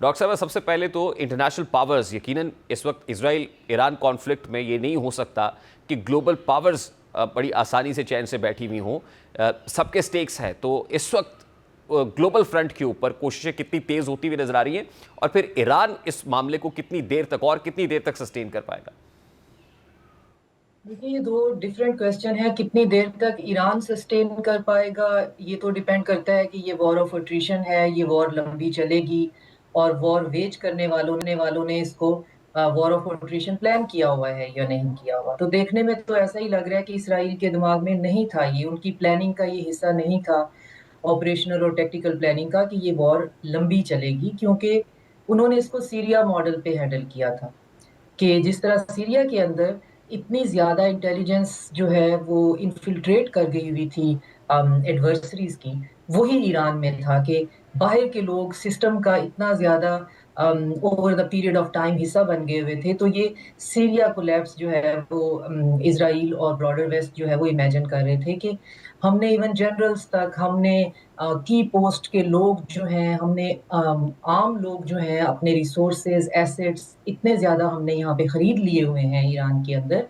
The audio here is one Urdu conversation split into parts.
ڈاکٹر صاحب سب سے پہلے تو انٹرنیشنل پاورز یقیناً اس وقت اسرائیل ایران کانفلکٹ میں یہ نہیں ہو سکتا کہ گلوبل پاورز بڑی آسانی سے چین سے بیٹھی ہوئی ہوں، سب کے سٹیکس ہیں. تو اس وقت گلوبل فرنٹ کے اوپر کوششیں کتنی تیز ہوتی ہوئی نظر آ رہی ہیں، اور پھر ایران اس معاملے کو کتنی دیر تک سسٹین کر پائے گا؟ دیکھیے یہ دو ڈیفرنٹ کویسچن ہیں. کتنی دیر تک ایران سسٹین کر پائے گا یہ تو ڈیپینڈ کرتا ہے کہ یہ وار آف اٹریشن ہے، یہ وار لمبی چلے گی، اور وار ویج کرنے والوں نے اس کو وار آف اٹریشن پلان کیا ہوا ہے یا نہیں کیا ہوا. تو دیکھنے میں تو ایسا ہی لگ رہا ہے کہ اسرائیل کے دماغ میں نہیں تھا، یہ ان کی پلاننگ کا یہ حصہ نہیں تھا، آپریشنل اور ٹیکٹیکل پلاننگ کا، کہ یہ وار لمبی چلے گی. کیونکہ انہوں نے اس کو سیریا ماڈل پہ ہینڈل کیا تھا کہ جس طرح سیریا کے اندر اتنی زیادہ انٹیلیجنس جو ہے وہ انفلٹریٹ کر گئی ہوئی تھی ایڈورسریز کی، وہی ایران میں تھا کہ باہر کے لوگ سسٹم کا اتنا زیادہ over the period of time حصہ بن گئے ہوئے تھے. تو یہ سیریا کولیپس جو ہے وہ اسرائیل اور براڈر ویسٹ جو ہے وہ امیجن کر رہے تھے کہ ہم نے ایون جنرلز تک، ہم نے کی پوسٹ کے لوگ جو ہیں، ہم نے عام لوگ جو ہیں، اپنے ریسورسز ایسیٹس اتنے زیادہ ہم نے یہاں پہ خرید لیے ہوئے ہیں ایران کے اندر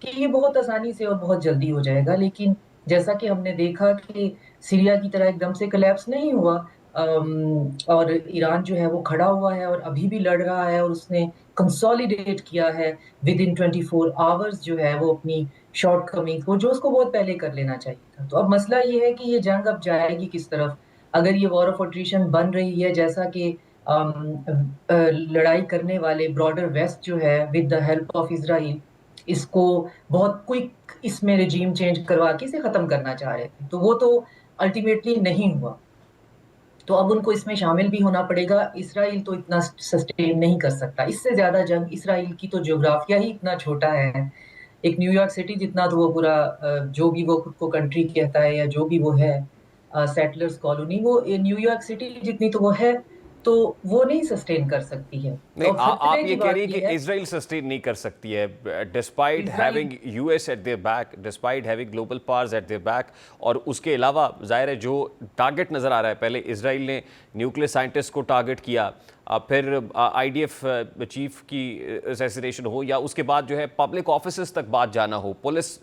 کہ یہ بہت آسانی سے اور بہت جلدی ہو جائے گا. لیکن جیسا کہ ہم نے دیکھا کہ سیریا کی طرح ایک دم سے کلیپس نہیں ہوا، اور ایران جو ہے وہ کھڑا ہوا ہے اور ابھی بھی لڑ رہا ہے، اور اس نے کنسالیڈیٹ کیا ہے ود ان 24 آورز جو ہے وہ اپنی شارٹ کمنگ کو، جو اس کو بہت پہلے کر لینا چاہیے تھا. تو اب مسئلہ یہ ہے کہ یہ جنگ اب جائے گی کس طرف. اگر یہ وار آف اٹریشن بن رہی ہے جیسا کہ لڑائی کرنے والے براڈر ویسٹ جو ہے with the help of Israel اس کو بہت کوئک اس میں رجیم چینج کروا کے اسے ختم کرنا چاہ رہے تھے، تو وہ تو الٹیمیٹلی نہیں ہوا. تو اب ان کو اس میں شامل بھی ہونا پڑے گا. اسرائیل تو اتنا سسٹین نہیں کر سکتا، اس سے زیادہ جنگ اسرائیل کی تو جغرافیہ ہی اتنا چھوٹا ہے، ایک نیو یارک سٹی جتنا تو وہ پورا جو بھی وہ خود کو کنٹری کہتا ہے یا جو بھی وہ ہے سیٹلرز کالونی، وہ نیو یارک سٹی جتنی تو وہ ہے، تو وہ نہیں سسٹین کر سکتی ہے. نہیں، اور آپ خطرے یہ کی کہہ رہی ہیں بات کہ یہ ہے اسرائیل سسٹین نہیں کر سکتی ہے despite Israel having U S at their back, despite having global powers at their back. اور اس کے علاوہ ظاہر ہے جو ٹارگٹ نظر آ رہا ہے، پہلے اسرائیل نے نیوکلیئر سائنٹسٹ کو ٹارگٹ کیا، پھر آئی ڈی ایف چیف کی اسیسینیشن ہو، یا اس کے بعد جو ہے پبلک آفیسز تک بات جانا ہو، پولیس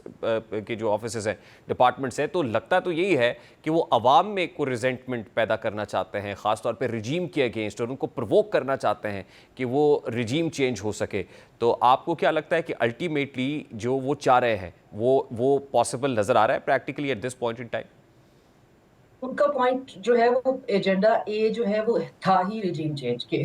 کے جو آفیسز ہیں، ڈپارٹمنٹس ہیں. تو لگتا تو یہی ہے کہ وہ عوام میں کوئی ریزنٹمنٹ پیدا کرنا چاہتے ہیں، خاص طور پہ رجیم کے اگینسٹ، اور ان کو پرووک کرنا چاہتے ہیں کہ وہ رجیم چینج ہو سکے. تو آپ کو کیا لگتا ہے کہ الٹیمیٹلی جو وہ چاہ رہے ہیں وہ پاسبل نظر آ رہا ہے practically at this point in time? ان کا پوائنٹ جو ہے وہ ایجنڈا اے جو ہے وہ تھا ہی رجیم چینج کے.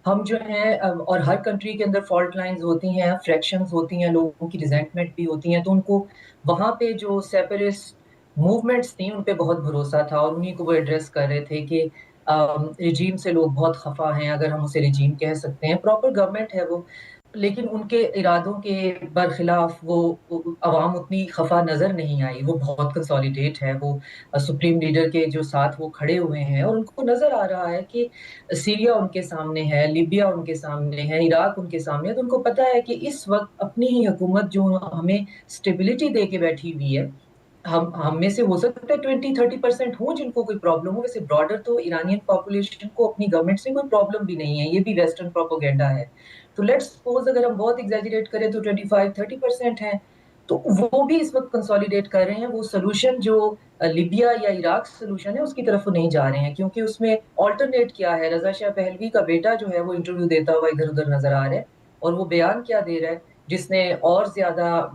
ہم جو ہیں اور ہر کنٹری کے اندر فالٹ لائنز ہوتی ہیں، فریکشنز ہوتی ہیں، لوگوں کی ریزنٹمنٹ بھی ہوتی ہیں. تو ان کو وہاں پہ جو سیپریسٹ موومنٹس تھیں ان پہ بہت بھروسہ تھا، اور انہیں کو وہ ایڈریس کر رہے تھے کہ رجیم سے لوگ بہت خفا ہیں، اگر ہم اسے رجیم کہہ سکتے ہیں، پراپر گورنمنٹ ہے وہ. لیکن ان کے ارادوں کے برخلاف وہ عوام اتنی خفا نظر نہیں آئی. وہ بہت کنسالیڈیٹ ہے، وہ سپریم لیڈر کے جو ساتھ وہ کھڑے ہوئے ہیں، اور ان کو نظر آ رہا ہے کہ سیریا ان کے سامنے ہے، لیبیا ان کے سامنے ہے، عراق ان کے سامنے ہے. تو ان کو پتا ہے کہ اس وقت اپنی ہی حکومت جو ہمیں سٹیبلٹی دے کے بیٹھی ہوئی ہے، ہم میں سے ہو سکتا ہے 20-30% ہوں جن کو کوئی پرابلم ہو. ویسے براڈر تو ایرانین پاپولیشن کو اپنی گورنمنٹ سے کوئی پرابلم بھی نہیں ہے، یہ بھی ویسٹرن پروپیگنڈا ہے. تو لیٹس سپوز اگر ہم بہت ایگزیجریٹ کریں تو 25-30% ہیں، تو وہ بھی اس وقت کنسالیڈیٹ کر رہے ہیں. وہ سولوشن جو لیبیا یا عراق سولوشن ہے اس کی طرف نہیں جا رہے ہیں، کیونکہ اس میں آلٹرنیٹ کیا ہے. رضا شاہ پہلوی کا بیٹا جو ہے وہ انٹرویو دیتا ہوا ادھر ادھر نظر آ رہا ہے، اور وہ بیان کیا دے رہا ہے جس نے اور زیادہ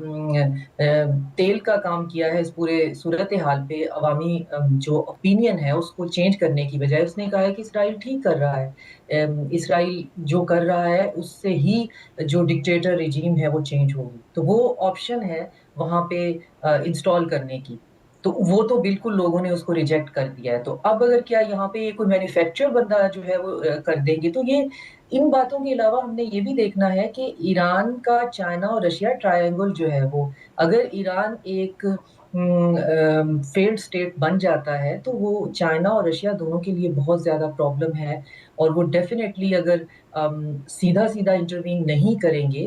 تیل کا کام کیا ہے اس پورے صورتحال پہ. عوامی جو اوپینین ہے اس کو چینج کرنے کی بجائے اس نے کہا ہے کہ اسرائیل ٹھیک کر رہا ہے، اسرائیل جو کر رہا ہے اس سے ہی جو ڈکٹیٹر رجیم ہے وہ چینج ہوگی. تو وہ آپشن ہے وہاں پہ انسٹال کرنے کی، تو وہ تو بالکل لوگوں نے اس کو ریجیکٹ کر دیا ہے. تو اب اگر کیا یہاں پہ کوئی مینوفیکچر بندہ جو ہے وہ کر دیں گے، تو یہ ان باتوں کے علاوہ ہم نے یہ بھی دیکھنا ہے کہ ایران کا چائنا اور رشیا ٹرائنگل جو ہے وہ، اگر ایران ایک فیلڈ سٹیٹ بن جاتا ہے تو وہ چائنا اور رشیا دونوں کے لیے بہت زیادہ پرابلم ہے. اور وہ ڈیفینیٹلی اگر سیدھا سیدھا انٹروین نہیں کریں گے،